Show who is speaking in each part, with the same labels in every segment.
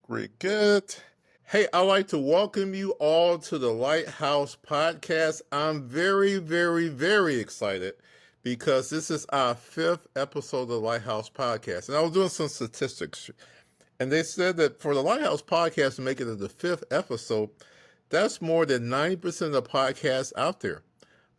Speaker 1: Great, good. Hey, I'd like to welcome you all to the Lighthouse Podcast. I'm very excited because this is our fifth episode of the Lighthouse Podcast. And I was doing some statistics, and they said that for the Lighthouse Podcast to make it to the fifth episode, that's more than 90% of the podcasts out there.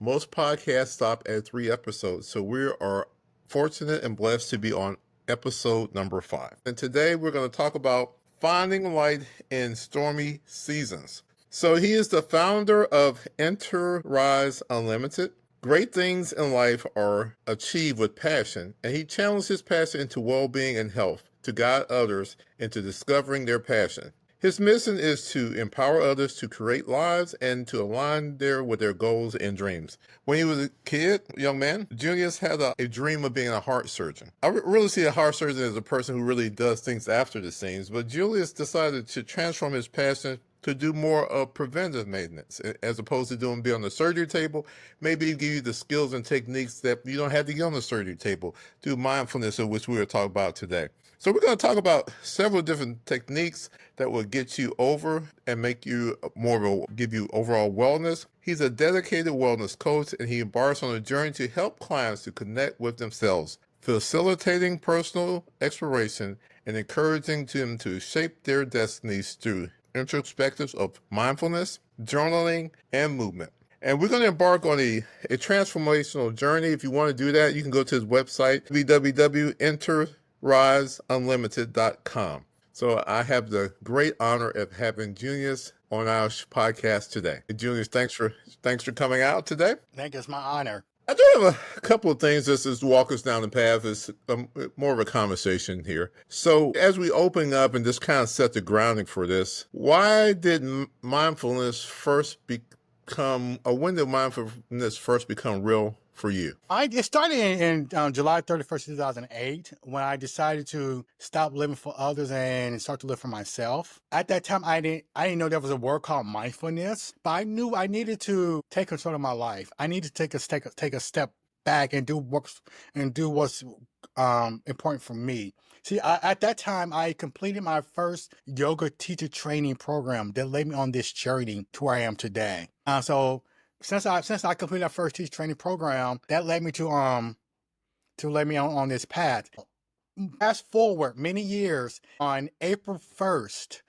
Speaker 1: Most podcasts stop at 3 episodes, so we are fortunate and blessed to be on episode number 5. And today we're going to talk about finding light in stormy seasons. So he is the founder of Enterprise Unlimited. Great things in life are achieved with passion, and he channels his passion into well-being and health to guide others into discovering their passion. His mission is to empower others to create lives and to align with their goals and dreams. When he was a kid, young man, Julius had a dream of being a heart surgeon. I really see a heart surgeon as a person who really does things after the scenes, but Julius decided to transform his passion to do more of preventive maintenance as opposed to be on the surgery table. Maybe give you the skills and techniques that you don't have to get on the surgery table. Do mindfulness, of which we will talk about today. So we're going to talk about several different techniques that will get you over and make you give you overall wellness. He's a dedicated wellness coach, and he embarks on a journey to help clients to connect with themselves, facilitating personal exploration and encouraging them to shape their destinies through introspectives of mindfulness, journaling, and movement. And we're going to embark on a transformational journey. If you want to do that, you can go to his website, www.enterpriseunlimited.com. So I have the great honor of having Junius on our podcast today. Hey, Junius, thanks for coming out today.
Speaker 2: Thank you. It's my honor.
Speaker 1: I do have a couple of things just to walk us down the path. It's more of a conversation here. So as we open up and just kind of set the grounding for this, why did mindfulness when did mindfulness first become real for you?
Speaker 2: It started in July 31st, 2008, when I decided to stop living for others and start to live for myself. At that time, I didn't know there was a word called mindfulness, but I knew I needed to take control of my life. I needed to take a step back and do what's important for me. See, at that time, I completed my first yoga teacher training program that led me on this journey to where I am today. So since I completed that first teacher training program, that led me to let me on this path. Fast forward many years, on April 1st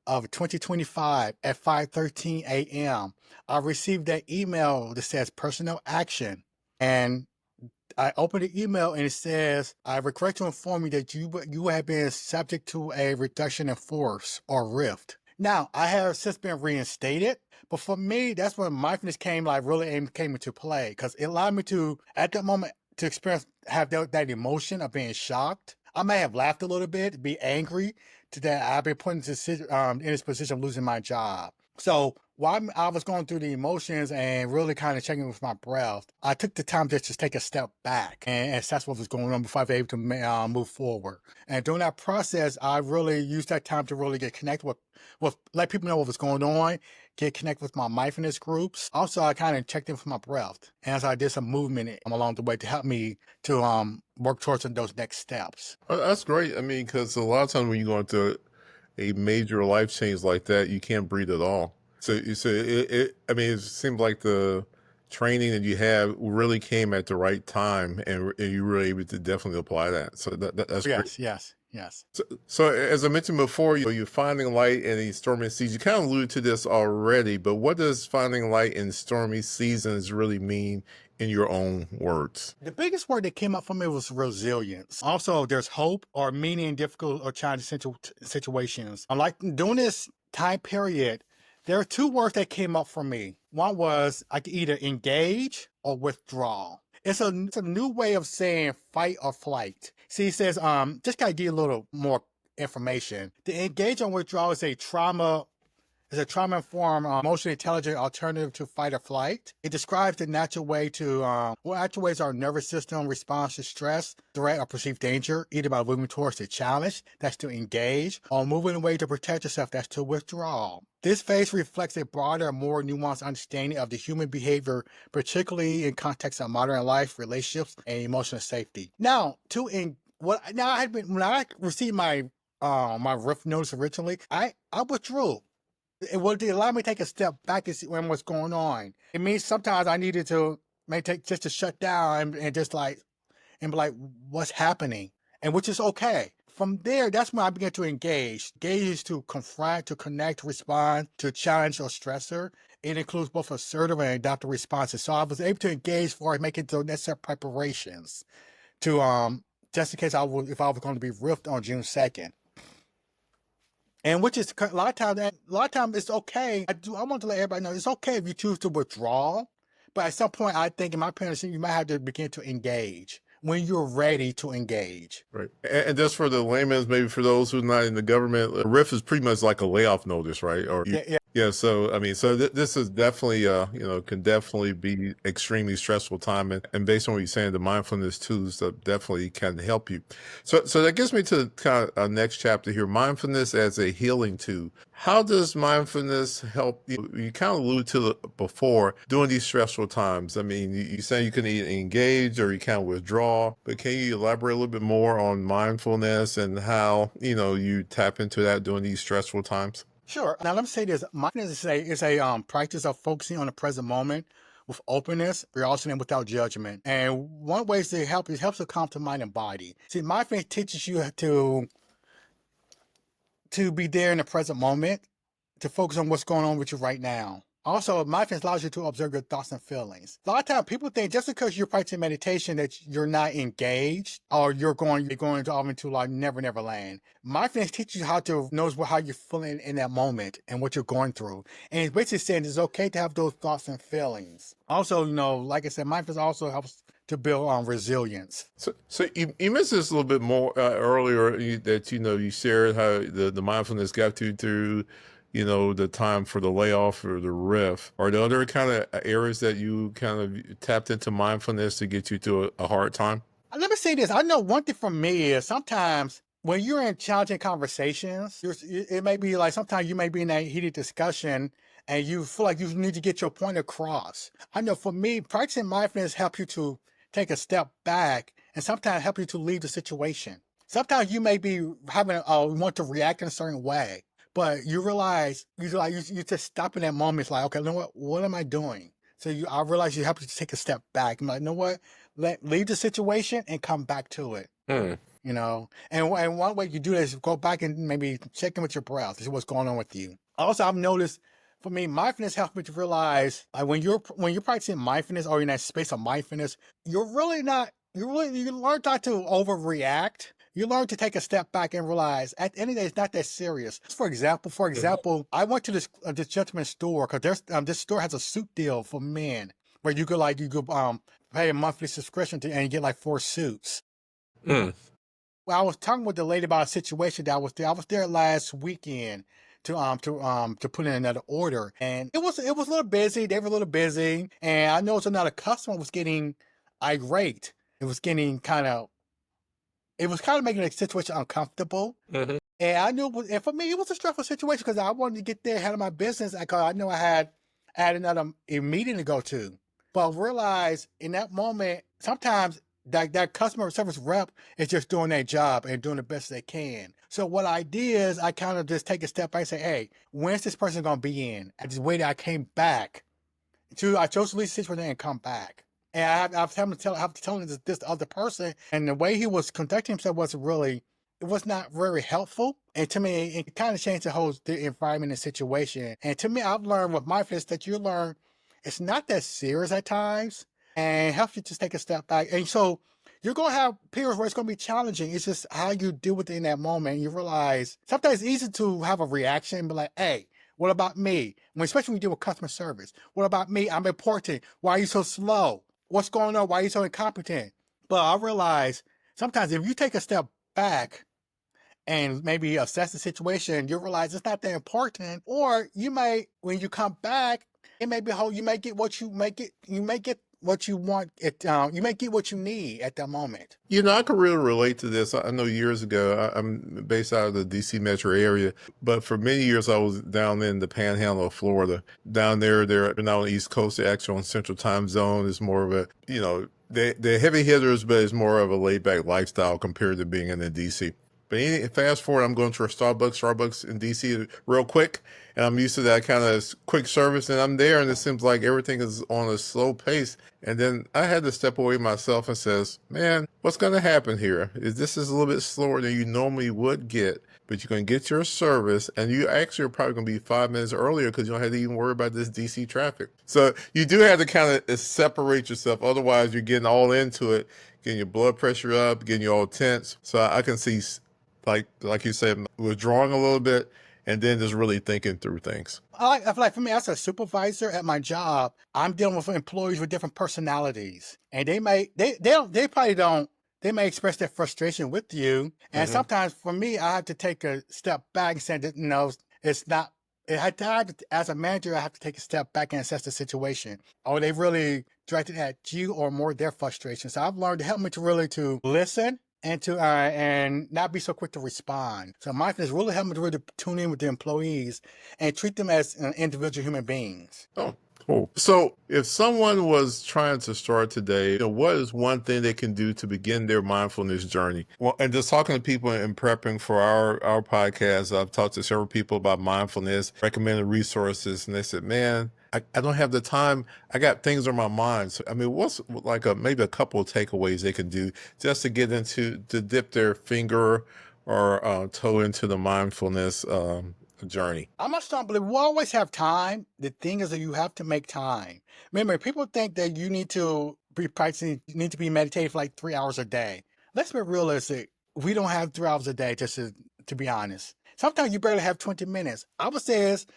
Speaker 2: of 2025 at 5:13 a.m., I received that email that says personal action. And I opened the email and it says, I regret to inform you that you have been subject to a reduction in force or rift. Now, I have since been reinstated, but for me, that's when mindfulness came into play, because it allowed me to, at that moment, to have that emotion of being shocked. I may have laughed a little bit, be angry to that I've been put in this position of losing my job. So while I was going through the emotions and really kind of checking with my breath, I took the time just to take a step back and assess what was going on before I was able to move forward. And during that process, I really used that time to really get connected with let people know what was going on, get connected with my mindfulness groups. Also, I kind of checked in with my breath, and so I did some movement along the way to help me to work towards those next steps.
Speaker 1: That's great. I mean, because a lot of times when you go into a major life change like that, you can't breathe at all. So it seems like the training that you have really came at the right time, and you were able to definitely apply that. So that's great.
Speaker 2: Yes.
Speaker 1: So as I mentioned before, you're finding light in these stormy seasons. You kind of alluded to this already, but what does finding light in stormy seasons really mean in your own words?
Speaker 2: The biggest word that came up for me was resilience. Also, there's hope or meaning in difficult or challenging situations. Like during this time period, there are two words that came up for me. One was I could either engage or withdraw. It's a new way of saying fight or flight. See, it says, just gotta give you a little more information. The engage or withdraw is a trauma-informed, emotionally intelligent alternative to fight or flight. It describes the natural way actuates our nervous system response to stress, threat, or perceived danger, either by moving towards the challenge, that's to engage, or moving away to protect yourself, that's to withdraw. This phase reflects a broader, more nuanced understanding of the human behavior, particularly in context of modern life, relationships, and emotional safety. Now, when I received my my RIF notice originally, I withdrew. It would allow me to take a step back and see what's going on. It means sometimes I needed to may take just to shut down and just like and be like, what's happening? And which is okay. From there, that's when I began to engage. Engage is to confront, to connect, respond to challenge or stressor. It includes both assertive and adaptive responses. So I was able to engage for making the necessary preparations to just in case if I was going to be riffed on June 2nd. And which is a lot of times it's okay. I want to let everybody know it's okay if you choose to withdraw, but at some point I think in my opinion you might have to begin to engage when you're ready to engage.
Speaker 1: Right. And just for the layman's, maybe for those who are not in the government, a RIF is pretty much like a layoff notice, right? Or
Speaker 2: Yeah.
Speaker 1: So I mean, so this is definitely, can definitely be extremely stressful time, and based on what you're saying, the mindfulness tools definitely can help you. So that gets me to kind of next chapter here: mindfulness as a healing tool. How does mindfulness help you? You kind of alluded to it before during these stressful times. I mean, you say you can either engage or you can withdraw, but can you elaborate a little bit more on mindfulness and how you tap into that during these stressful times?
Speaker 2: Sure. Now let me say this: mindfulness is a practice of focusing on the present moment with openness, curiosity, and without judgment. And one way to help is helps to calm the mind and body. See, mindfulness teaches you to be there in the present moment, to focus on what's going on with you right now. Also, mindfulness allows you to observe your thoughts and feelings. A lot of times people think just because you're practicing meditation that you're not engaged or you're going into like never land. Mindfulness teaches you how to notice how you're feeling in that moment and what you're going through. And it's basically saying it's okay to have those thoughts and feelings. Also, like I said, mindfulness also helps to build resilience.
Speaker 1: So you mentioned this a little bit more earlier that you shared how the mindfulness got you through the time for the layoff or the RIF. Are there other kind of areas that you kind of tapped into mindfulness to get you through a hard time?
Speaker 2: Let me say this. I know one thing for me is sometimes when you're in challenging conversations, it may be like sometimes you may be in a heated discussion and you feel like you need to get your point across. I know for me, practicing mindfulness helps you to take a step back and sometimes help you to leave the situation. Sometimes you may be having want to react in a certain way, but you realize you just stop in that moment. It's like, okay, you know what am I doing? So I realize you have to take a step back. I'm like, you know what? Leave the situation and come back to it.
Speaker 1: Hmm.
Speaker 2: And one way you do this is go back and maybe check in with your breath, see what's going on with you. Also, I've noticed for me, mindfulness helps me to realize like when you're practicing mindfulness or in that space of mindfulness, you learn not to overreact. You learn to take a step back and realize at the end of the day, it's not that serious. For example, I went to this gentleman's store because this store has a suit deal for men where you could pay a monthly subscription and you get like 4 suits.
Speaker 1: Mm.
Speaker 2: Well, I was talking with the lady about a situation that I was there. I was there last weekend to put in another order, and it was a little busy. They were a little busy, and I noticed another customer was getting irate. It was kind of making the situation uncomfortable.
Speaker 1: Mhm.
Speaker 2: And I knew, and for me, it was a stressful situation because I wanted to get there ahead of my business because I knew I had another meeting to go to. But I realized in that moment, sometimes that customer service rep is just doing their job and doing the best they can. So what I did is I kind of just take a step back and say, hey, when's this person going to be in? I just waited. I came back. I chose to leave the situation and come back. And I have to tell this other person, and the way he was conducting himself it was not very helpful. And to me, it kind of changed the environment and situation. And to me, I've learned with mindfulness that you learn it's not that serious at times and it helps you just take a step back. And so you're going to have periods where it's going to be challenging. It's just how you deal with it in that moment. You realize sometimes it's easy to have a reaction and be like, hey, what about me? Especially when you deal with customer service. What about me? I'm important. Why are you so slow? What's going on? Why are you so incompetent? But I realize sometimes if you take a step back and maybe assess the situation, you realize it's not that important. Or you may, when you come back, it may be you may get what you may get what you want. You may get what you need at that moment.
Speaker 1: I can really relate to this. I know years ago, I'm based out of the DC metro area, but for many years I was down in the panhandle of Florida. Down there, they're not on the East Coast, they're actually on Central Time Zone. It's more of a, they're heavy hitters, but it's more of a laid back lifestyle compared to being in the DC. But fast forward, I'm going to a Starbucks in DC real quick, and I'm used to that kind of quick service, and I'm there, and it seems like everything is on a slow pace. And then I had to step away myself and says, man, what's going to happen here is this is a little bit slower than you normally would get, but you're going to get your service, and you actually are probably going to be 5 minutes earlier because you don't have to even worry about this DC traffic. So you do have to kind of separate yourself. Otherwise, you're getting all into it, getting your blood pressure up, getting you all tense. So I can see, like you said, withdrawing a little bit and then just really thinking through things.
Speaker 2: I feel like for me, as a supervisor at my job, I'm dealing with employees with different personalities, and they may express their frustration with you. And sometimes for me, I have to take a step back and say that, it's not. As a manager, I have to take a step back and assess the situation. Are they really directed at you or more their frustration? So I've learned to help me to listen and and not be so quick to respond. So mindfulness really helped me to really tune in with the employees and treat them as individual human beings.
Speaker 1: Oh, cool. So if someone was trying to start today, what is one thing they can do to begin their mindfulness journey? Well, and just talking to people and prepping for our podcast, I've talked to several people about mindfulness, recommended resources, and they said, man, I don't have the time. I got things on my mind. So, I mean, what's like maybe a couple of takeaways they can do just to to dip their finger or toe into the mindfulness journey?
Speaker 2: I'm a strong believer. We always have time. The thing is that you have to make time. Remember, people think that you need to be practicing, you need to be meditating for like 3 hours a day. Let's be realistic. We don't have 3 hours a day, just to be honest. Sometimes you barely have 20 minutes. I would say is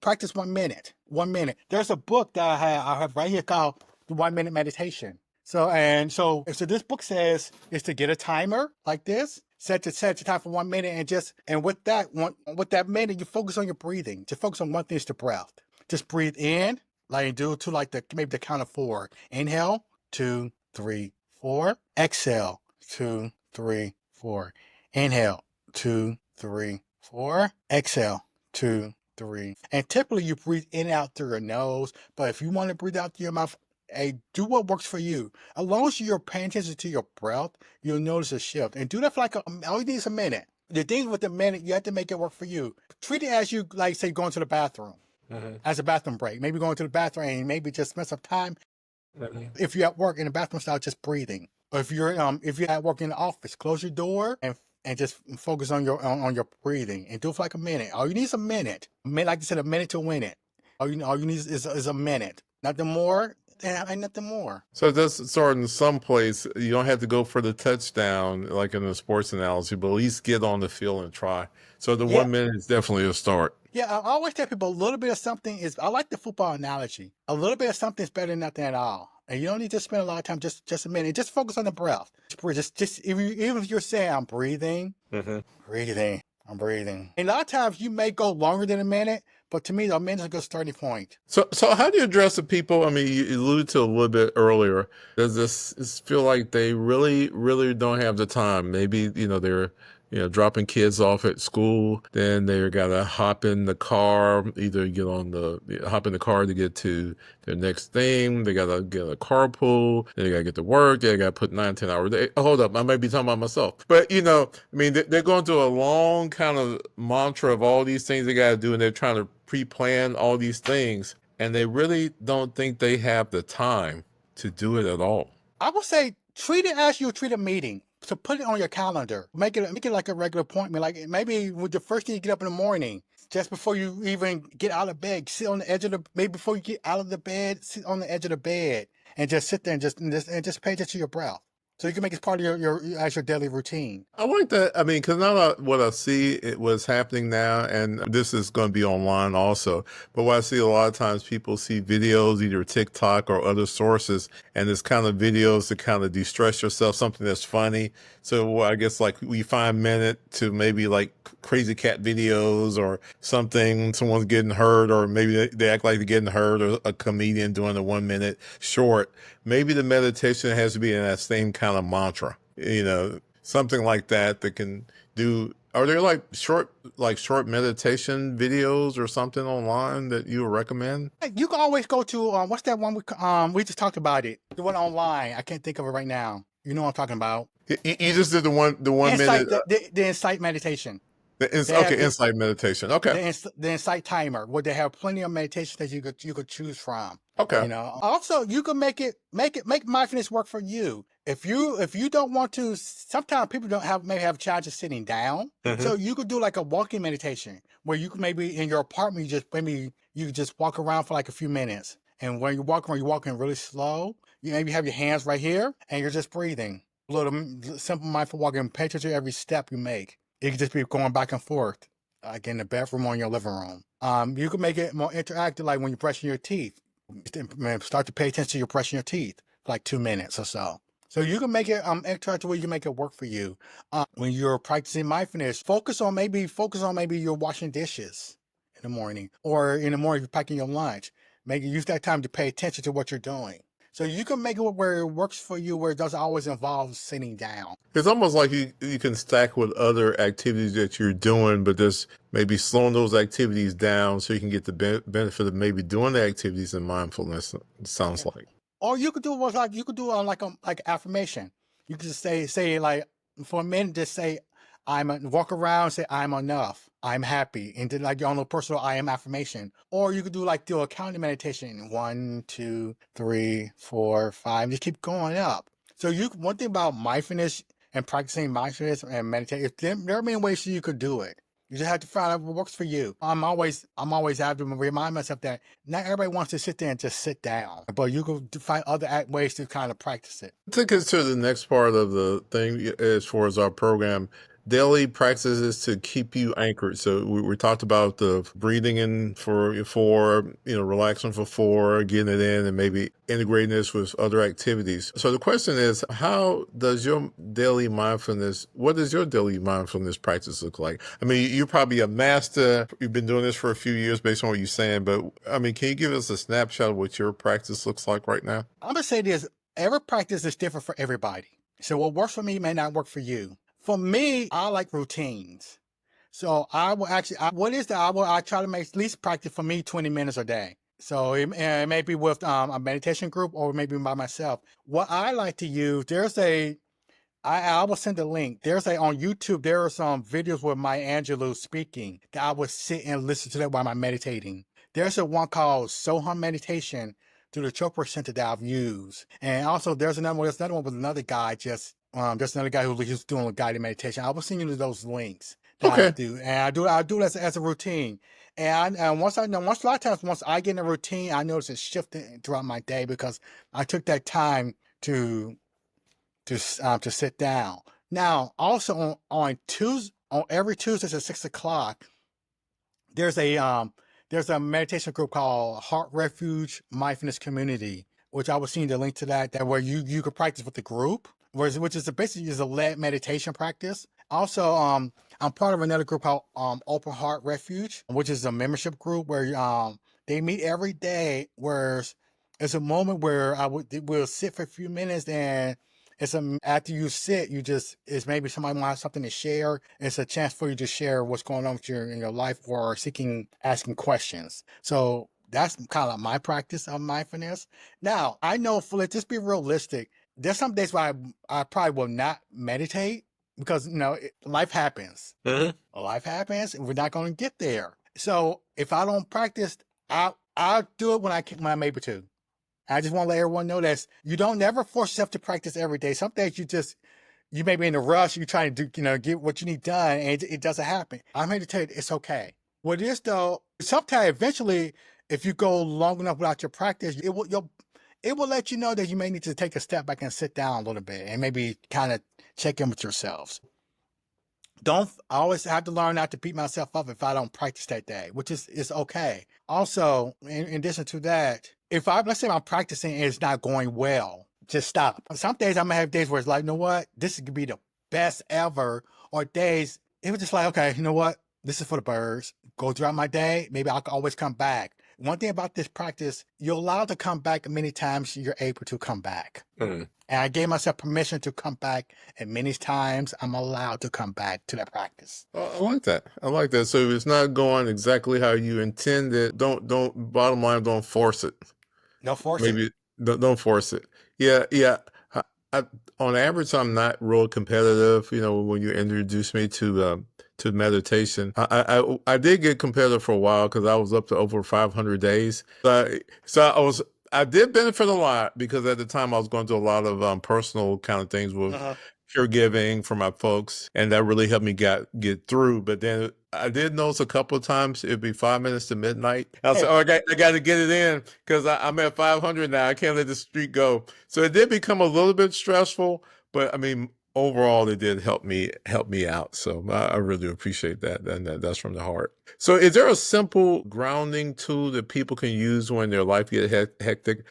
Speaker 2: practice 1 minute. 1 minute. There's a book that I have right here called The 1 Minute Meditation. So this book says is to get a timer like this, set the time for 1 minute, and with that minute, you focus on your breathing. Just focus on one thing, is the breath. Just breathe in, like do to like maybe the count of 4. Inhale, 2, 3, 4. Exhale, 2, 3, 4. Inhale, 2, 3, 4. Exhale, 2, 3. And typically you breathe in and out through your nose, but if you want to breathe out through your mouth, do what works for you. As long as you're paying attention to your breath, you'll notice a shift. And do that for all you need is a minute. The thing with the minute, you have to make it work for you. Treat it as you, like, say, going to the bathroom, as a bathroom break. Maybe going to the bathroom and maybe just spend some time. If you're at work in the bathroom style, just breathing. Or if you're at work in the office, close your door and just focus on your breathing and do it for like a minute. All you need is a minute. Like I said, a minute to win it. All you need is a minute. Nothing more. And nothing more.
Speaker 1: So that's sort in some place, you don't have to go for the touchdown like in the sports analogy, but at least get on the field and try. So the 1 minute is definitely a start.
Speaker 2: Yeah, I always tell people a little bit of something I like the football analogy. A little bit of something is better than nothing at all. And you don't need to spend a lot of time, just a minute. Just focus on the breath. Even if you're saying, I'm breathing, breathing, I'm breathing. And a lot of times you may go longer than a minute, but to me, a minute is a good starting point.
Speaker 1: So how do you address the people? I mean, you alluded to a little bit earlier. Does this feel like they really, really don't have the time? Maybe, they're, dropping kids off at school. Then they got to hop in the car, either hop in the car to get to their next thing. They got to get a carpool. Then they got to get to work. They got to put 9, 10 hours. Hold up. I might be talking about myself. But, I mean, they're going through a long kind of mantra of all these things they got to do. And they're trying to pre-plan all these things. And they really don't think they have the time to do it at all.
Speaker 2: I would say treat it as you treat a meeting. So put it on your calendar. Make it like a regular appointment. Like maybe with the first thing you get up in the morning, just before you even get out of bed, sit on the edge of maybe before you get out of the bed, sit on the edge of the bed and just sit there and just pay attention to your breath. So you can make it part of your daily routine.
Speaker 1: I like that. I mean, because now what I see what's happening now, and this is going to be online also, but what I see a lot of times, people see videos, either TikTok or other sources, and it's kind of videos to kind of de-stress yourself, something that's funny. So I guess like we find minute to maybe like crazy cat videos or something, someone's getting hurt, or maybe they act like they're getting hurt, or a comedian doing a 1 minute short. Maybe the meditation has to be in that same kind of mantra, something like that can do. Are there like short meditation videos or something online that you would recommend?
Speaker 2: You can always go to, what's that one we just talked about it, the one online. I can't think of it right now. You know what I'm talking about?
Speaker 1: You just did the 1 minute.
Speaker 2: The insight meditation. They have
Speaker 1: Okay, insight meditation. Okay,
Speaker 2: the insight timer where they have plenty of meditations that you could choose from.
Speaker 1: okay.
Speaker 2: You know, also you can make mindfulness work for you. If you don't want to, sometimes people don't have maybe have challenges sitting down.
Speaker 1: Hmm.
Speaker 2: So you could do like a walking meditation where you can maybe in your apartment you just walk around for like a few minutes. And when you're walking really slow. You maybe have your hands right here and you're just breathing. A little simple mindful walking. Pay attention to every step you make. It can just be going back and forth, like in the bedroom or in your living room. You can make it more interactive, like when you're brushing your teeth. Start to pay attention to your brushing your teeth, for like 2 minutes or so. So you can make it interactive where you can make it work for you. When you're practicing mindfulness, focus on maybe you're washing dishes in the morning, or in the morning you're packing your lunch. Use that time to pay attention to what you're doing. So you can make it where it works for you, where it doesn't always involve sitting down.
Speaker 1: It's almost like you can stack with other activities that you're doing, but just maybe slowing those activities down so you can get the benefit of maybe doing the activities in mindfulness. It sounds like.
Speaker 2: Or you could do like affirmation. You could just say like for a minute, just say walk around, say I'm enough, I'm happy, and then like your own little personal I am affirmation. Or you could do a counting meditation, 1, 2, 3, 4, 5, just keep going up. So one thing about mindfulness and practicing mindfulness and meditation, there are many ways you could do it. You just have to find out what works for you. I'm always having to remind myself that not everybody wants to sit there and just sit down, but you can find other ways to kind of practice it.
Speaker 1: Take us to the next part of the thing as far as our program. Daily practices to keep you anchored. So we talked about the breathing in for 4, relaxing for 4, getting it in, and maybe integrating this with other activities. So the question is, what does your daily mindfulness practice look like? I mean, you're probably a master. You've been doing this for a few years based on what you're saying, but I mean, can you give us a snapshot of what your practice looks like right now?
Speaker 2: I'm going to say this, every practice is different for everybody. So what works for me may not work for you. For me, I like routines. So I try to make at least practice for me 20 minutes a day. So it may be with a meditation group or maybe by myself. What I like to use, I will send a link. On YouTube, there are some videos with Maya Angelou speaking that I would sit and listen to that while I'm meditating. There's a one called Soham Meditation through the Chopra Center that I've used. And also there's another one with another guy there's another guy who's doing a guided meditation. I will send you those links that I
Speaker 1: Okay.
Speaker 2: do. And I do it as a routine. And a lot of times, once I get in a routine, I notice it shifting throughout my day because I took that time to sit down. Now, also on every Tuesday at 6:00, there's a meditation group called Heart Refuge Mindfulness Community, which I was seeing the link to that where you could practice with the group, which is basically a led meditation practice. Also, I'm part of another group called Open Heart Refuge, which is a membership group where they meet every day. Where it's a moment where we'll sit for a few minutes, and after you sit, it's maybe somebody wants something to share. It's a chance for you to share what's going on with in your life or asking questions. So that's kind of my practice of mindfulness. Now, I know, just be realistic. There's some days where I probably will not meditate because, life happens. Life happens and we're not going to get there. So if I don't practice, I'll do it when I'm able to. I just want to let everyone know that you don't never force yourself to practice every day. Some days you may be in a rush, you're trying to get what you need done, and it doesn't happen. I'm here to tell you it's okay. What it is though, sometimes eventually, if you go long enough without your practice, it will let you know that you may need to take a step back and sit down a little bit and maybe kind of check in with yourselves. I always have to learn not to beat myself up if I don't practice that day, which is okay. Also, in addition to that, let's say I'm practicing and it's not going well, just stop. Some days I'm gonna have days where it's like, you know what, this could be the best ever, or days it was just like, okay, you know what, this is for the birds. Go throughout my day, maybe I can always come back. One thing about this practice, you're allowed to come back many times you're able to come back. And I gave myself permission to come back, and many times I'm allowed to come back to that practice.
Speaker 1: I like that. I like that. So if it's not going exactly how you intended, bottom line, don't force it.
Speaker 2: No forcing.
Speaker 1: Maybe don't force it. Yeah. on average, I'm not real competitive. You know, when you introduced me to meditation, I did get competitive for a while because I was up to over 500 days. I did benefit a lot because at the time I was going through a lot of personal kind of things with
Speaker 2: Uh-huh.
Speaker 1: caregiving for my folks, and that really helped me get through. But then I did notice a couple of times it'd be 5 minutes to midnight. I said,
Speaker 2: Hey,
Speaker 1: "Oh, I got to get it in because I'm at 500 now. I can't let the streak go." So it did become a little bit stressful, but I mean, overall, it did help me out. So I really appreciate that, and that's from the heart. So, is there a simple grounding tool that people can use when their life get hectic?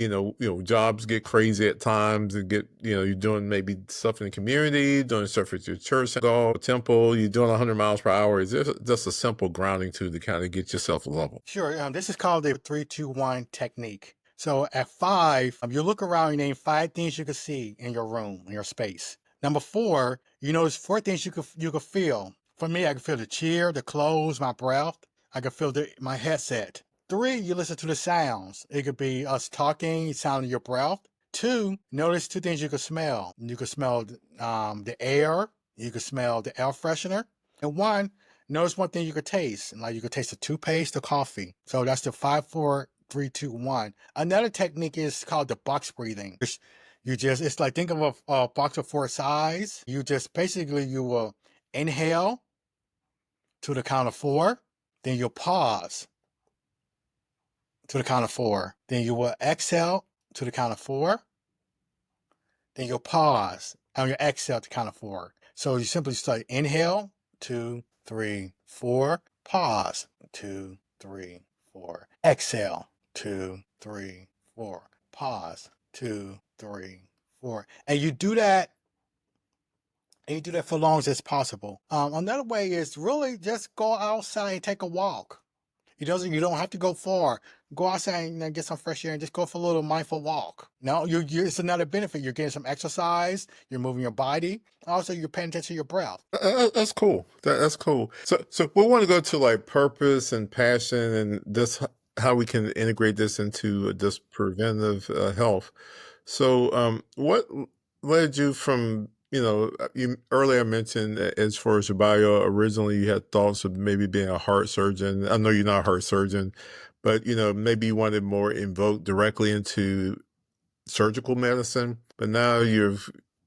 Speaker 1: Jobs get crazy at times, and you're doing maybe stuff in the community, doing stuff at your church, go temple. You're doing 100 miles per hour. Is there just a simple grounding tool to kind of get yourself level?
Speaker 2: sure. This is called the 3-2-1 technique. So at 5, you look around, you name 5 things you can see in your room, in your space. Number 4, you notice 4 things you could feel. For me, I can feel the chair, the clothes, my breath. I can feel my headset. 3, you listen to the sounds. It could be us talking, sound of your breath. 2, notice 2 things you can smell. You can smell the air. You can smell the air freshener. And 1, notice 1 thing you could taste. Like you could taste the toothpaste, the coffee. So that's the 5, 4, 3, 2, 1. Another technique is called the box breathing. It's like think of a box of 4 size. You will inhale to the count of 4, then you'll pause to the count of 4, then you will exhale to the count of 4, then you'll pause and you exhale to count of 4. So you simply start inhale, 2, 3, 4, pause, 2, 3, 4, exhale, 2, 3, 4, pause, 2, 3, 4, and you do that for as long as possible. Another way is really just go outside and take a walk. You don't have to go far. Go outside and get some fresh air and just go for a little mindful walk. No, it's another benefit. You're getting some exercise. You're moving your body. Also, you're paying attention to your breath.
Speaker 1: That's cool. That's cool. So we want to go to like purpose and passion, and this how we can integrate this into this preventive health. So, what led you from you earlier mentioned as far as your bio, originally you had thoughts of maybe being a heart surgeon. I know you're not a heart surgeon, but maybe you wanted more invoked directly into surgical medicine, but now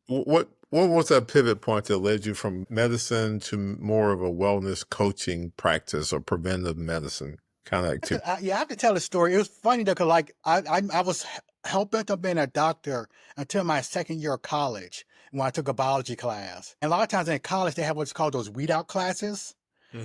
Speaker 1: what was that pivot point that led you from medicine to more of a wellness coaching practice or preventive medicine kind of activity?
Speaker 2: I have to tell a story. It was funny though, cause like I was hell bent on being a doctor until my second year of college when I took a biology class. And a lot of times in college they have what's called those weed out classes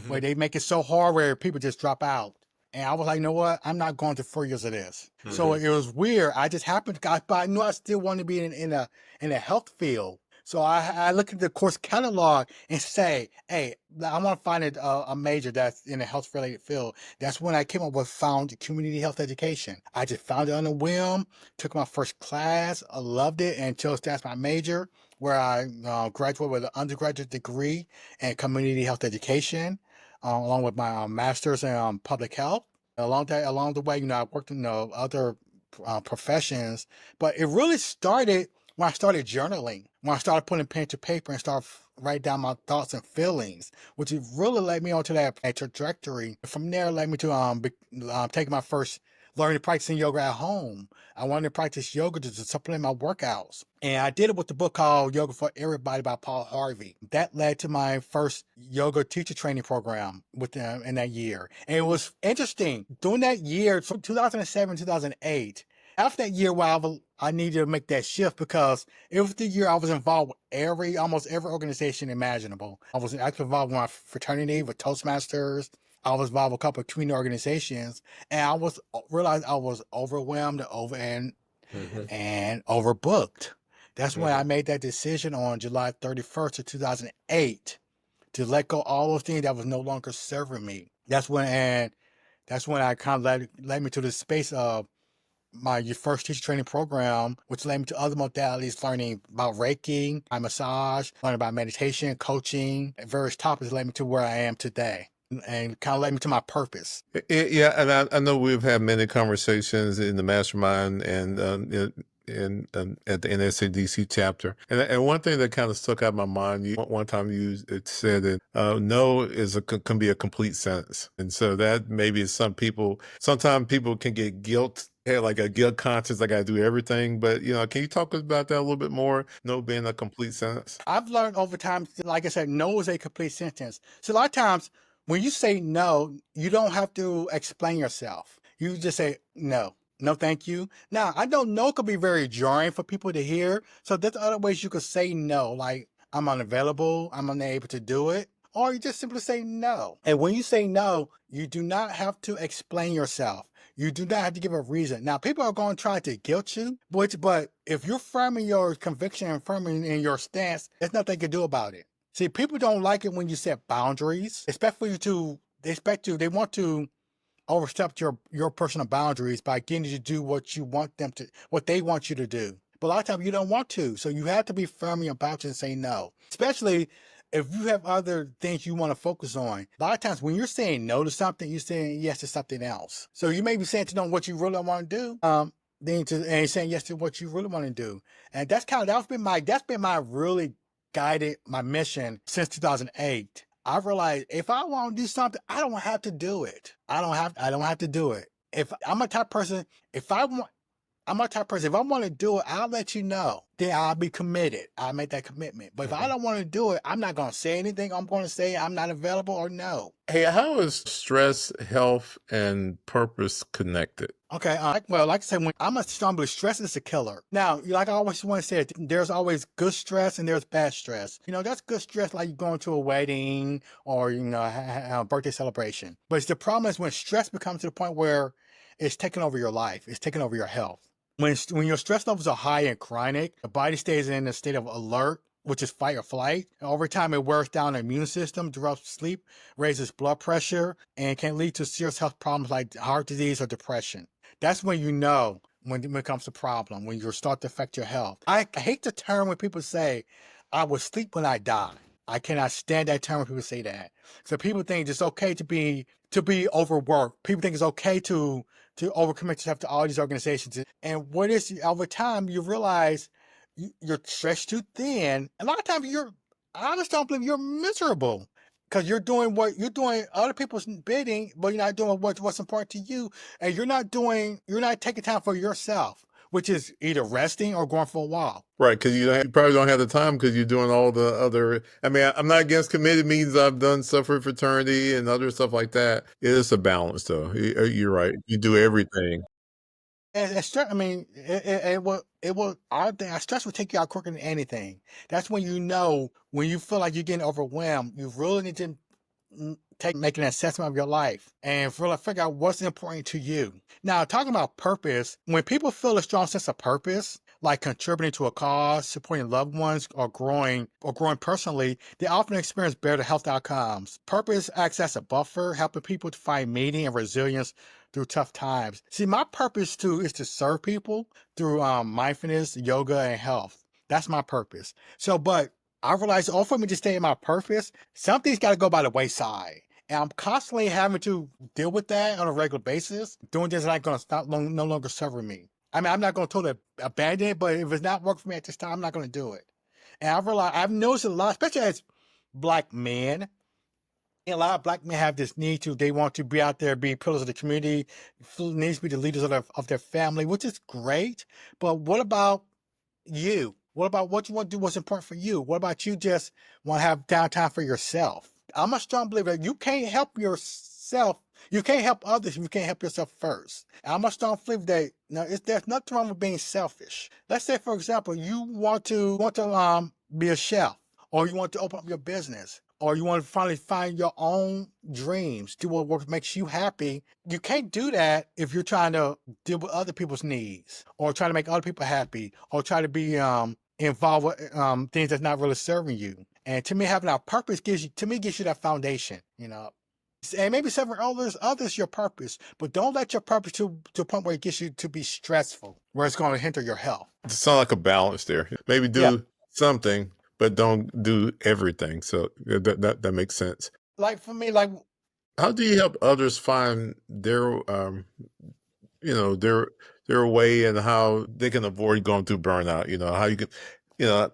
Speaker 2: where
Speaker 1: Hmm.
Speaker 2: they make it so hard where people just drop out. And I was like, you know what? I'm not going to 4 years of this. So
Speaker 1: Hmm.
Speaker 2: it was weird. I just happened, but I knew I still wanted to be in a health field. So I look at the course catalog and say, hey, I want to find a major that's in a health related field. That's when I came up with found community health education. I just found it on a whim, took my first class, I loved it, and chose that's my major, where I graduated with an undergraduate degree in community health education, along with my master's in public health. Along the way, I worked in other professions, but it really started when I started journaling, when I started putting pen to paper and started write down my thoughts and feelings, which it really led me onto that trajectory. From there, it led me to taking my first learning practicing yoga at home. I wanted to practice yoga to supplement my workouts. And I did it with the book called Yoga for Everybody by Paul Harvey. That led to my first yoga teacher training program in that year. And it was interesting. During that year, from 2007, 2008, after that year while I needed to make that shift because it was the year I was involved with almost every organization imaginable. I was actually involved with my fraternity, with Toastmasters. I was involved with a couple of community organizations, and realized I was overwhelmed,
Speaker 1: Hmm.
Speaker 2: and overbooked. That's when I
Speaker 1: Hmm.
Speaker 2: made that decision on July 31st of 2008 to let go all those things that was no longer serving me. That's when I kind of led me to the space of my first teacher training program, which led me to other modalities, learning about Reiki, my massage, learning about meditation, coaching, and various topics led me to where I am today and kind of led me to my purpose.
Speaker 1: Yeah, and I know we've had many conversations in the mastermind, and at the NSADC chapter. And one thing that kind of stuck out in my mind, one time it said that no can be a complete sentence. And so that maybe sometimes people can get like a guilt conscience, I got to do everything. But, can you talk about that a little bit more? No being a complete sentence.
Speaker 2: I've learned over time, like I said, no is a complete sentence. So a lot of times when you say no, you don't have to explain yourself. You just say no. No, thank you. Now, I know no could be very jarring for people to hear. So there's other ways you could say no, like I'm unavailable, I'm unable to do it. Or you just simply say no. And when you say no, you do not have to explain yourself. You do not have to give a reason. Now, people are going to try to guilt you, but if you're firm in your conviction and firm in your stance, there's nothing you can do about it. See, people don't like it when you set boundaries, they want to overstep your personal boundaries by getting you to do what they want you to do. But a lot of times you don't want to. So you have to be firm in your boundaries and say no. Especially if you have other things you want to focus on. A lot of times when you're saying no to something, you're saying yes to something else. So you may be saying to them what you really want to do, and saying yes to what you really want to do. And that's been my really guided my mission since 2008. I realized if I want to do something, I don't have to do it. I don't have to do it. If I'm a type person, if I want to do it, I'll let you know. Then I'll be committed. I'll make that commitment. But if I don't want to do it, I'm not going to say anything. I'm going to say I'm not available or no.
Speaker 1: Hey, how is stress, health, and purpose connected?
Speaker 2: Okay, like I said, when I'm a strong believer, stress is a killer. Now, like I always want to say, there's always good stress and there's bad stress. That's good stress, like you're going to a wedding or a birthday celebration. But the problem is when stress becomes to the point where it's taking over your life, it's taking over your health. When your stress levels are high and chronic, the body stays in a state of alert, which is fight or flight. And over time, it wears down the immune system, disrupts sleep, raises blood pressure, and can lead to serious health problems like heart disease or depression. That's when you know when it becomes a problem, when you start to affect your health. I hate the term when people say, I will sleep when I die. I cannot stand that term when people say that. So people think it's okay to be overworked. People think it's okay to overcommit yourself to all these organizations. And over time, you realize you're stretched too thin. A lot of times I just don't believe you're miserable. Because you're doing other people's bidding, but you're not doing what's important to you, and you're not taking time for yourself, which is either resting or going for a walk.
Speaker 1: Right, because you probably don't have the time because you're doing all the other. I mean, I'm not against committed meetings. I've done stuff for fraternity and other stuff like that. It is a balance, though. You're right. You do everything.
Speaker 2: And stress, I mean, stress will take you out quicker than anything. That's when when you feel like you're getting overwhelmed, you really need to make an assessment of your life and really figure out what's important to you. Now, talking about purpose, when people feel a strong sense of purpose, like contributing to a cause, supporting loved ones, or growing personally, they often experience better health outcomes. Purpose acts as a buffer, helping people to find meaning and resilience through tough times. See, my purpose too is to serve people through mindfulness, yoga, and health. That's my purpose. So, but I realize, for me to stay in my purpose, something's got to go by the wayside. And I'm constantly having to deal with that on a regular basis. Doing this is not going to stop no longer serving me. I mean, I'm not going to totally abandon it, but if it's not working for me at this time, I'm not going to do it. And I've noticed a lot, especially as Black men, a lot of Black men have this they want to be out there, be pillars of the community, needs to be the leaders of their family, which is great. But what about you? What about what you want to do? What's important for you? What about you just want to have downtime for yourself? I'm a strong believer that you can't help yourself. You can't help others if you can't help yourself first. And I'm a strong believer that there's nothing wrong with being selfish. Let's say, for example, you want to be a chef, or you want to open up your business, or you want to finally find your own dreams, do what makes you happy. You can't do that if you're trying to deal with other people's needs, or trying to make other people happy, or try to be involved with things that's not really serving you. And to me, having a purpose gives you that foundation, And maybe serving others your purpose, but don't let your purpose to a point where it gets you to be stressful, where it's going to hinder your health.
Speaker 1: It sounds like a balance there. Maybe do something, but don't do everything. So that makes sense.
Speaker 2: Like for me,
Speaker 1: how do you help others find their their way and how they can avoid going through burnout. How you can,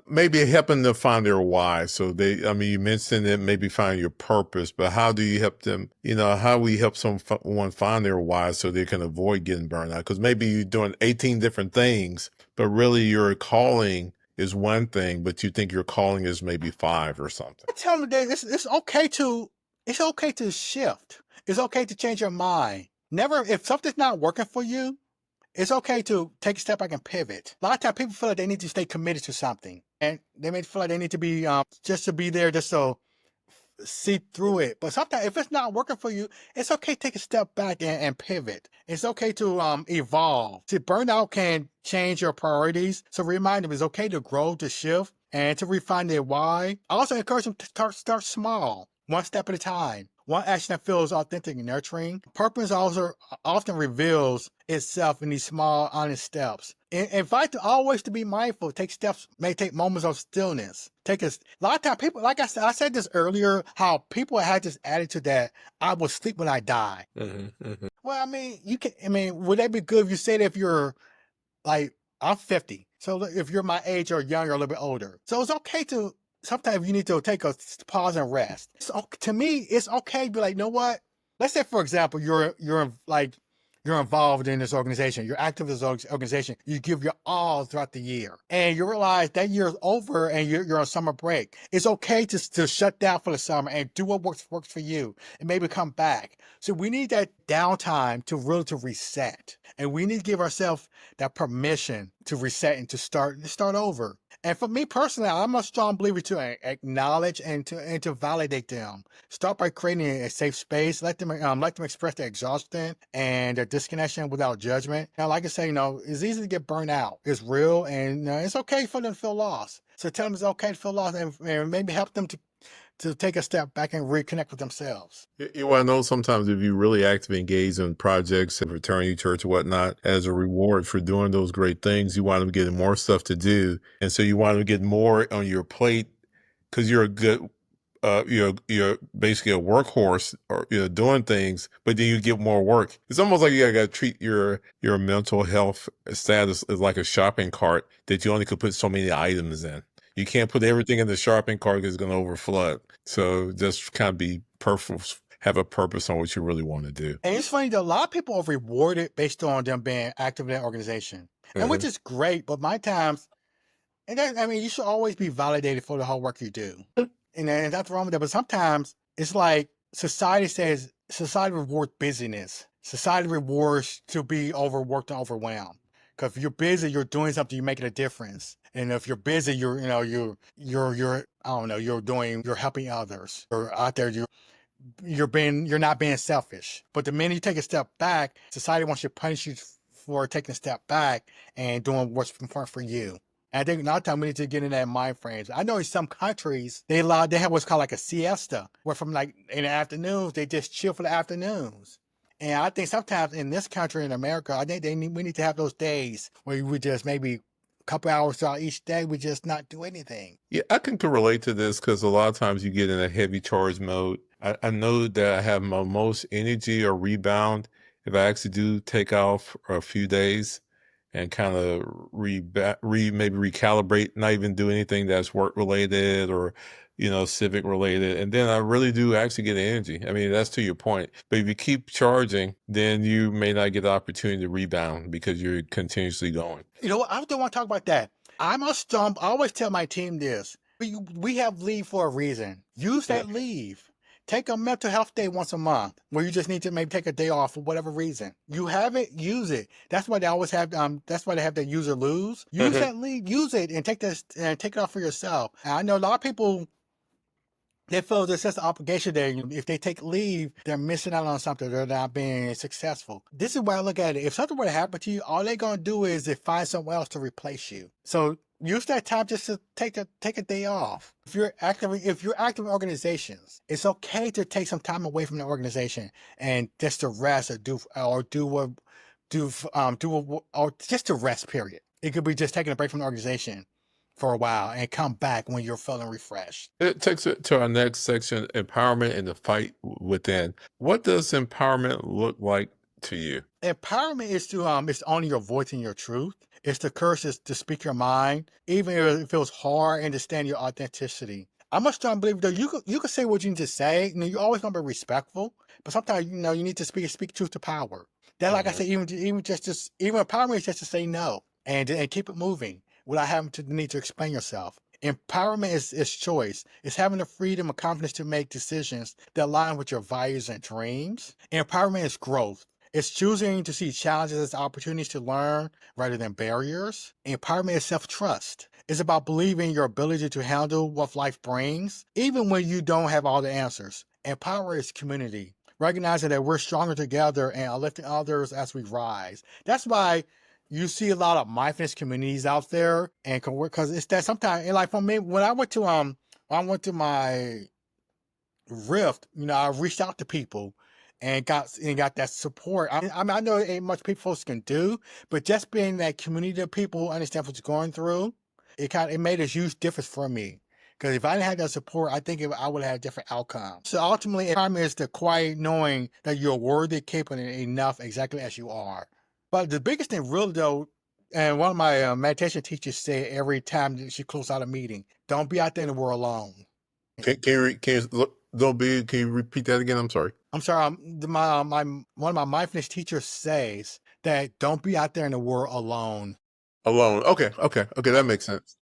Speaker 1: maybe helping them find their why. So you mentioned it, maybe find your purpose, but how do you help them? How we help someone find their why so they can avoid getting burnout? Because maybe you're doing 18 different things, but really your calling is one thing, but you think your calling is maybe 5 or something.
Speaker 2: I tell them that it's okay to shift. It's okay to change your mind. Never, if something's not working for you, it's okay to take a step back and pivot. A lot of times people feel like they need to stay committed to something, and they may feel like they need to be just to be there, just to see through it. But sometimes if it's not working for you, it's okay to take a step back and pivot. It's okay to evolve. See, burnout can change your priorities. So remind them it's okay to grow, to shift, and to refine their why. I also encourage them to start small, one step at a time. One action that feels authentic and nurturing. Purpose also often reveals itself in these small, honest steps. Invite to always to be mindful. Take steps, may take moments of stillness. A lot of times people, like I said this earlier, how people had this attitude that I will sleep when I die. Well, would that be good if you say that if you're like, I'm 50. So if you're my age or younger, a little bit older. So it's okay to, sometimes you need to take a pause and rest. So to me, it's okay to be like, you know what? Let's say, for example, you're involved in this organization, you're active in this organization, you give your all throughout the year, and you realize that year's over and you're on summer break. It's okay to shut down for the summer and do what works for you and maybe come back. So we need that downtime to really to reset. And we need to give ourselves that permission to reset and to start over. And for me personally, I'm a strong believer to acknowledge and to validate them. Start by creating a safe space. Let them express their exhaustion and their disconnection without judgment. Now, like I say, it's easy to get burnt out. It's real, and it's okay for them to feel lost. So tell them it's okay to feel lost, and maybe help them to take a step back and reconnect with themselves.
Speaker 1: I know sometimes if you really actively engage in projects and fraternity church or whatnot, as a reward for doing those great things, you wind up getting more stuff to do. And so you wind up getting more on your plate because you're a good, you're basically a workhorse or doing things, but then you get more work. It's almost like you gotta treat your mental health status as like a shopping cart that you only could put so many items in. You can't put everything in the shopping cart because it's going to overflood. So just kind of be perfect, have a purpose on what you really want to do.
Speaker 2: And it's funny that a lot of people are rewarded based on them being active in that organization, and which is great. But my times, you should always be validated for the hard work you do, and that's wrong with that. But sometimes it's like society rewards busyness. Society rewards to be overworked and overwhelmed. Because if you're busy, you're doing something, you're making a difference. And if you're busy, you're helping others. You're out there, you're not being selfish. But the minute you take a step back, society wants you to punish you for taking a step back and doing what's important for you. And I think another time we need to get in that mind frames. I know in some countries they have what's called like a siesta, where from like in the afternoons they just chill for the afternoons. And I think sometimes in this country, in America, I think we need to have those days where we just maybe a couple hours throughout each day, we just not do anything.
Speaker 1: Yeah, I can relate to this because a lot of times you get in a heavy charge mode. I know that I have my most energy or rebound if I actually do take off for a few days and kind of maybe recalibrate, not even do anything that's work related or civic related, and then I really do actually get energy. I mean, that's to your point. But if you keep charging, then you may not get the opportunity to rebound because you're continuously going.
Speaker 2: You know what? I don't want to talk about that. I always tell my team this: we have leave for a reason. Use that leave. Take a mental health day once a month where you just need to maybe take a day off for whatever reason. You have it, use it. That's why they always have that's why they have the use or lose. Use that leave, use it, and take it off for yourself. And I know a lot of people, they feel there's just an obligation there. If they take leave, they're missing out on something. They're not being successful. This is why I look at it. If something were to happen to you, all they're gonna do is find someone else to replace you. So use that time just to take a day off. If you're active in organizations, it's okay to take some time away from the organization and just to rest or just to rest. Period. It could be just taking a break from the organization for a while and come back when you're feeling refreshed.
Speaker 1: It takes it to our next section: empowerment and the fight within. What does empowerment look like to you?
Speaker 2: Empowerment is to it's owning your voice and your truth. It's the courage to speak your mind, even if it feels hard, and to stand your authenticity. I'm a strong believer that you can say what you need to say. You're always gonna be respectful, but sometimes you need to speak truth to power. That, like I
Speaker 1: Mhm.
Speaker 2: said, even empowerment is just to say no and keep it moving without having to need to explain yourself. Empowerment is choice. It's having the freedom and confidence to make decisions that align with your values and dreams. Empowerment is growth. It's choosing to see challenges as opportunities to learn rather than barriers. Empowerment is self trust. It's about believing your ability to handle what life brings, even when you don't have all the answers. Empower is community, recognizing that we're stronger together and uplifting others as we rise. That's why you see a lot of mindfulness communities out there and can work, because it's that sometimes, and like for me, when I went to my rift, I reached out to people and got that support. I mean, I know it ain't much people folks can do, but just being that community of people who understand what you're going through, it made a huge difference for me. Because if I didn't have that support, I think I would have had a different outcome. So ultimately, empowerment is the quiet knowing that you're worthy, capable, and enough exactly as you are. But the biggest thing, really though, and one of my meditation teachers say every time that she closed out a meeting, don't be out there in the world alone.
Speaker 1: Don't be, can you repeat that again? I'm sorry.
Speaker 2: I'm sorry. My one of my mindfulness teachers says that don't be out there in the world alone.
Speaker 1: Alone. Okay. That makes sense.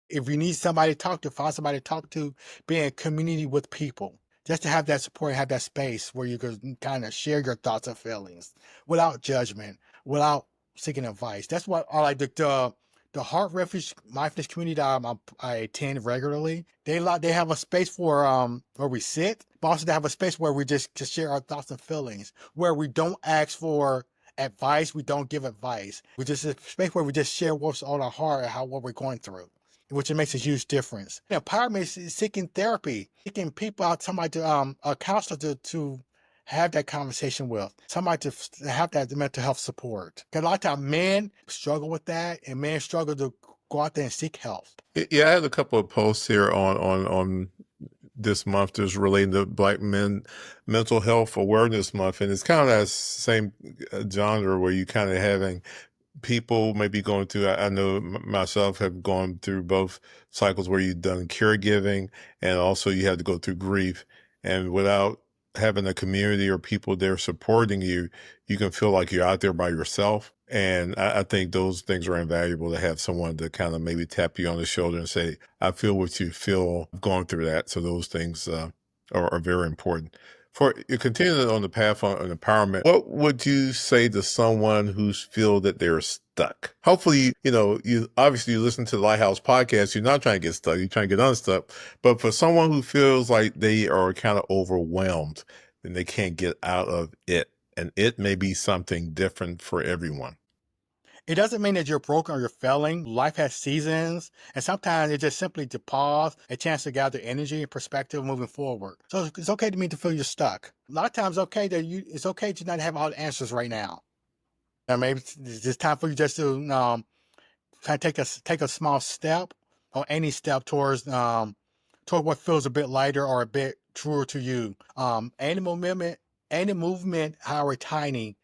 Speaker 2: If you need somebody to talk to, find somebody to talk to. Be in community with people, just to have that support, have that space where you can kind of share your thoughts and feelings without judgment, without seeking advice. That's what I like the Heart Refuge mindfulness community that I attend regularly. They have a space for where we sit, but also they have a space where we just share our thoughts and feelings, where we don't ask for advice, we don't give advice. We just a space where we just share what's on our heart and what we're going through, which it makes a huge difference. Empowerment is seeking therapy, seeking people out, somebody to a counselor to have that conversation with, somebody to have that mental health support. Because a lot of times men struggle with that, and men struggle to go out there and seek help.
Speaker 1: Yeah, I had a couple of posts here on this month just relating to Black Men Mental Health Awareness Month, and it's kind of that same genre where you kind of having people maybe going through. I know myself have gone through both cycles where you've done caregiving and also you had to go through grief, and without having a community or people there supporting you, you can feel like you're out there by yourself. And I think those things are invaluable to have someone to kind of maybe tap you on the shoulder and say, I feel what you feel going through that. So those things are very important. For you continuing on the path on empowerment, what would you say to someone who's feel that they're stuck? Hopefully, you obviously you listen to the Lighthouse podcast. You're not trying to get stuck. You're trying to get unstuck. But for someone who feels like they are kind of overwhelmed and they can't get out of it, and it may be something different for everyone.
Speaker 2: It doesn't mean that you're broken or you're failing. Life has seasons, and sometimes it's just simply to pause, a chance to gather energy and perspective moving forward. So it's okay to me to feel you're stuck. A lot of times, it's okay to not have all the answers right now. And maybe it's just time for you just to kind of take a small step or any step toward what feels a bit lighter or a bit truer to you. Any movement, however tiny,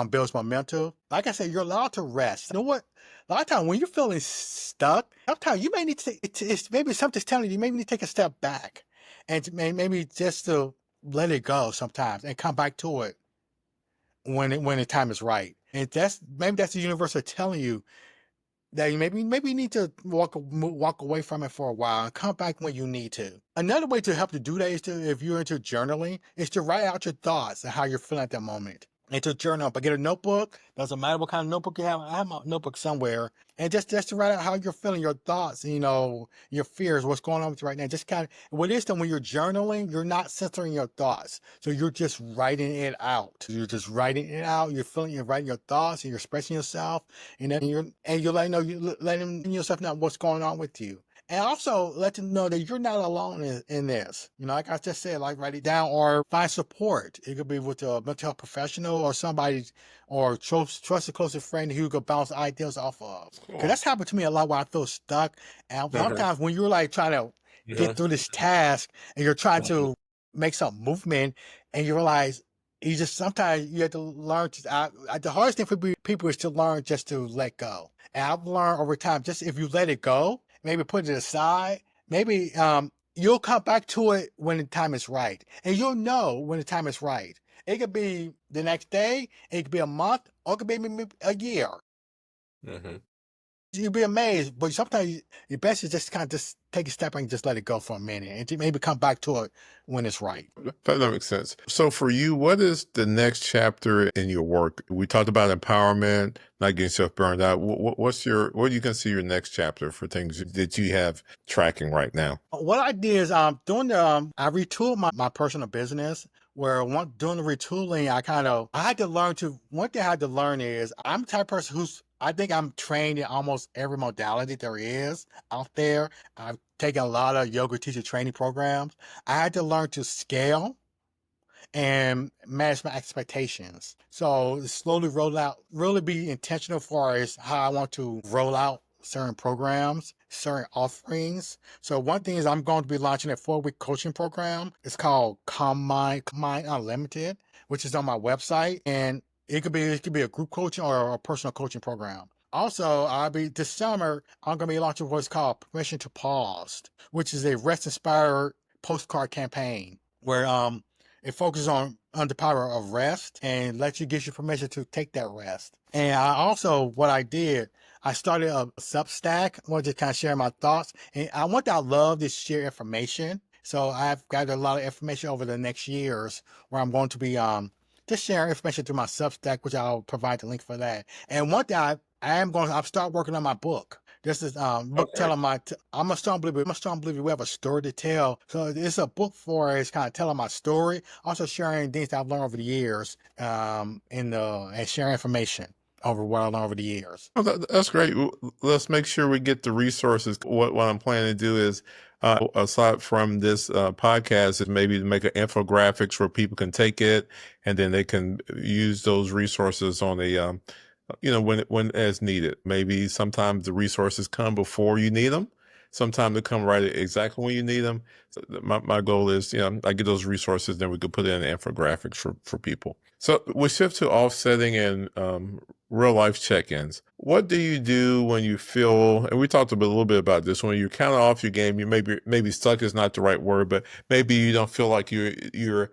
Speaker 2: builds momentum. Like I said, you're allowed to rest. You know what? A lot of times when you're feeling stuck, sometimes you may need to. It's maybe something's telling you. You maybe need to take a step back, and maybe just to let it go sometimes and come back to it when the time is right. And that's the universe telling you that you maybe you need to walk away from it for a while and come back when you need to. Another way to help you do that is if you're into journaling, is to write out your thoughts and how you're feeling at that moment. And to journal, but get a notebook. Doesn't matter what kind of notebook you have. I have my notebook somewhere, and just to write out how you're feeling, your thoughts, your fears, what's going on with you right now. Just kind of what it is that when you're journaling, you're not censoring your thoughts, so you're just writing it out. You're just writing it out. You're writing your thoughts, and you're expressing yourself, and then you're letting yourself know what's going on with you. And also let them know that you're not alone in this. Like I just said, like write it down or find support. It could be with a mental health professional or somebody or trusted closest friend who you could bounce ideas off of. Because
Speaker 1: Cool.
Speaker 2: that's happened to me a lot where I feel stuck. And
Speaker 1: Uh-huh.
Speaker 2: sometimes when you're like trying to get
Speaker 1: Uh-huh.
Speaker 2: through this task and you're trying to make some movement and you realize you just sometimes you have to learn to. The hardest thing for people is to learn just to let go. And I've learned over time, just if you let it go, maybe put it aside, maybe you'll come back to it when the time is right, and you'll know when the time is right. It could be the next day, it could be a month, or it could be maybe a year.
Speaker 1: Mm-hmm.
Speaker 2: You'd be amazed, but sometimes your best is just kind of just take a step and just let it go for a minute, and maybe come back to it when it's right.
Speaker 1: That makes sense. So for you, what is the next chapter in your work? We talked about empowerment, not getting yourself burned out. What do you consider your next chapter for things that you have tracking right now?
Speaker 2: What I did is doing the I retooled my personal business where doing the retooling I had to learn to one thing I had to learn is I'm the type of person who's I think I'm trained in almost every modality there is out there. I've taken a lot of yoga teacher training programs. I had to learn to scale and manage my expectations. So slowly roll out, really be intentional as far as how I want to roll out certain programs, certain offerings. So one thing is I'm going to be launching a 4-week coaching program. It's called Calm Mind Unlimited, which is on my website. And it could be a group coaching or a personal coaching program. Also, this summer, I'm going to be launching what's called Permission to Pause, which is a rest inspired postcard campaign where it focuses on the power of rest and lets you give you permission to take that rest. And what I did, I started a Substack. I wanted to kind of share my thoughts. And I love to share information. So I've gathered a lot of information over the next years where I'm going to be just sharing information through my Substack, which I'll provide the link for that. And one thing I'll start working on my book. This is book
Speaker 1: Okay.
Speaker 2: telling I'm a strong believer we have a story to tell. So it's a book for it's kind of telling my story, also sharing things that I've learned over the years, and sharing information over what I learned over the years.
Speaker 1: Oh, that's great. Let's make sure we get the resources. What I'm planning to do is, aside from this podcast, is maybe to make an infographics where people can take it and then they can use those resources on a, when as needed. Maybe sometimes the resources come before you need them. Sometimes they come right exactly when you need them. So my goal is, I get those resources, then we could put it in infographics for people. So we shift to offsetting and real life check-ins. What do you do when you feel, and we talked a little bit about this, when you're kind of off your game, you maybe stuck is not the right word, but maybe you don't feel like you're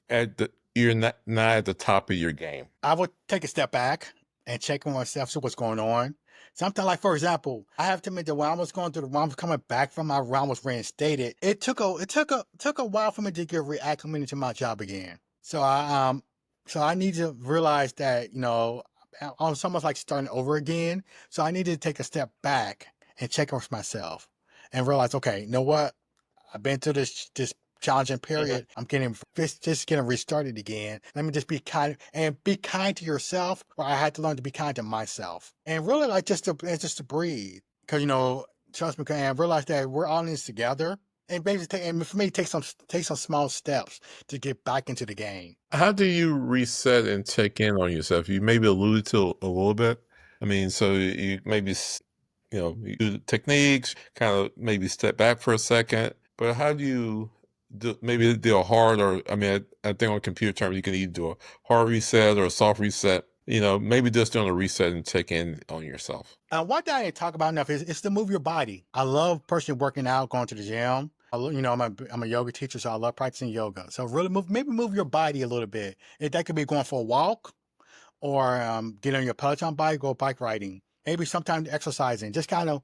Speaker 1: not at the top of your game.
Speaker 2: I would take a step back and check on myself, see what's going on. Something like, for example, I have to admit that when I was coming back from my round was reinstated, it took a while for me to get reacclimated to my job again. So I need to realize that it's almost like starting over again. So I needed to take a step back and check on myself and realize, okay, you know what? I've been through this challenging period. I'm just getting restarted again. Let me just be kind to yourself. Or I had to learn to be kind to myself, and really like just to breathe. Because trust me, and realize that we're all in this together. And basically, and for me, take some small steps to get back into the game.
Speaker 1: How do you reset and check in on yourself? You maybe alluded to a little bit. I mean, so you maybe, you do the techniques, kind of maybe step back for a second. But how do you maybe do a hard, or I mean, I think on computer terms, you can either do a hard reset or a soft reset. Maybe just doing a reset and check in on yourself.
Speaker 2: One thing I didn't talk about enough is to move your body. I love personally working out, going to the gym. I'm a yoga teacher, so I love practicing yoga. So really move your body a little bit. That could be going for a walk, or get on your Peloton bike, go bike riding. Maybe sometimes exercising, just kind of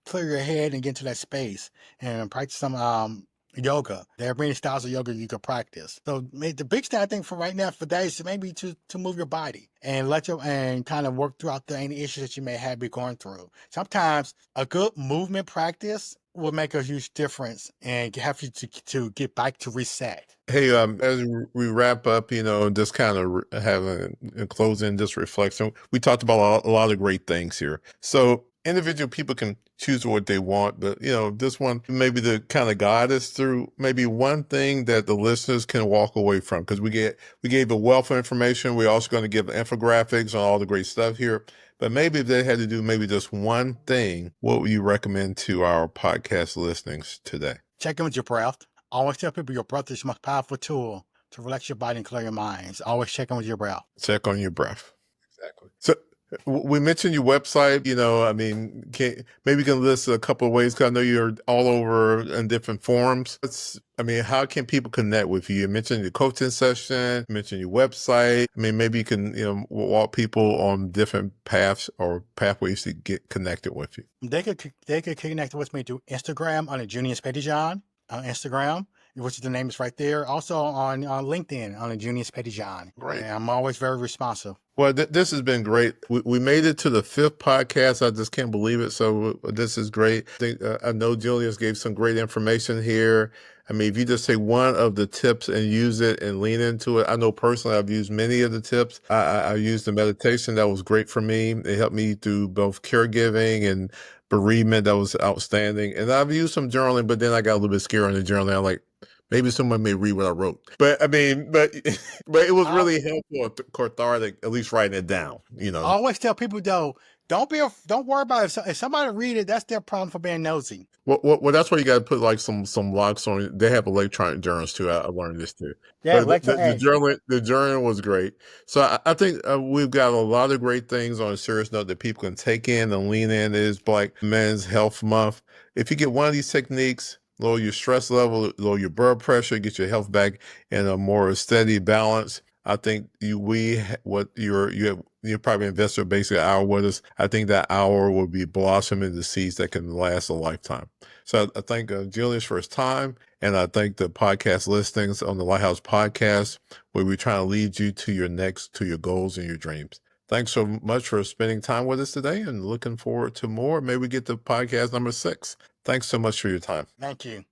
Speaker 2: clear your head and get into that space and practice some yoga. There are many styles of yoga you can practice. So the big thing I think for right now for that is maybe to move your body and and kind of work throughout any issues that you may have be going through. Sometimes a good movement practice will make a huge difference and have you to get back to reset.
Speaker 1: Hey, as we wrap up, just kind of having a closing, this reflection, we talked about a lot of great things here. So individual people can choose what they want, but this one maybe to kind of guide us through maybe one thing that the listeners can walk away from, because we gave a wealth of information. We're also going to give infographics on all the great stuff here. But maybe if they had to do maybe just one thing, what would you recommend to our podcast listenings today?
Speaker 2: Check in with your breath. Always tell people your breath is the most powerful tool to relax your body and clear your minds. Always check in with your breath.
Speaker 1: Check on your breath. Exactly. So we mentioned your website. I mean, maybe you can list a couple of ways because I know you're all over in different forums. How can people connect with you? You mentioned your coaching session, you mentioned your website. I mean, maybe you can, walk people on different paths or pathways to get connected with you.
Speaker 2: They could connect with me through Instagram on Junius Pettyjohn on Instagram, which is the name is right there. Also on LinkedIn on Junius Pettyjohn.
Speaker 1: Great.
Speaker 2: And I'm always very responsive.
Speaker 1: Well, this has been great. We made it to the 5th podcast. I just can't believe it. So this is great. I know Julius gave some great information here. I mean, if you just take one of the tips and use it and lean into it, I know personally I've used many of the tips. I used the meditation. That was great for me. It helped me through both caregiving and bereavement. That was outstanding. And I've used some journaling, but then I got a little bit scared on the journaling. I'm like, maybe someone may read what I wrote, but but it was really helpful, cathartic, at least writing it down.
Speaker 2: I always tell people though, don't worry about it. If somebody read it, that's their problem for being nosy.
Speaker 1: Well, that's why you got to put like some locks on it. They have electronic journals too. I learned this too.
Speaker 2: Yeah,
Speaker 1: But the journal was great. So I think we've got a lot of great things on a serious note that people can take in and lean in. It is Black Men's Health Month. If you get one of these techniques, lower your stress level, lower your blood pressure, get your health back in a more steady balance. I think you're probably invested basically an hour with us. I think that hour will be blossoming the seeds that can last a lifetime. So I thank Julius for his time, and I thank the podcast listings on the Lighthouse Podcast, where we're trying to lead you to your goals and your dreams. Thanks so much for spending time with us today, and looking forward to more. Maybe we get to podcast number 6. Thanks so much for your time.
Speaker 2: Thank you.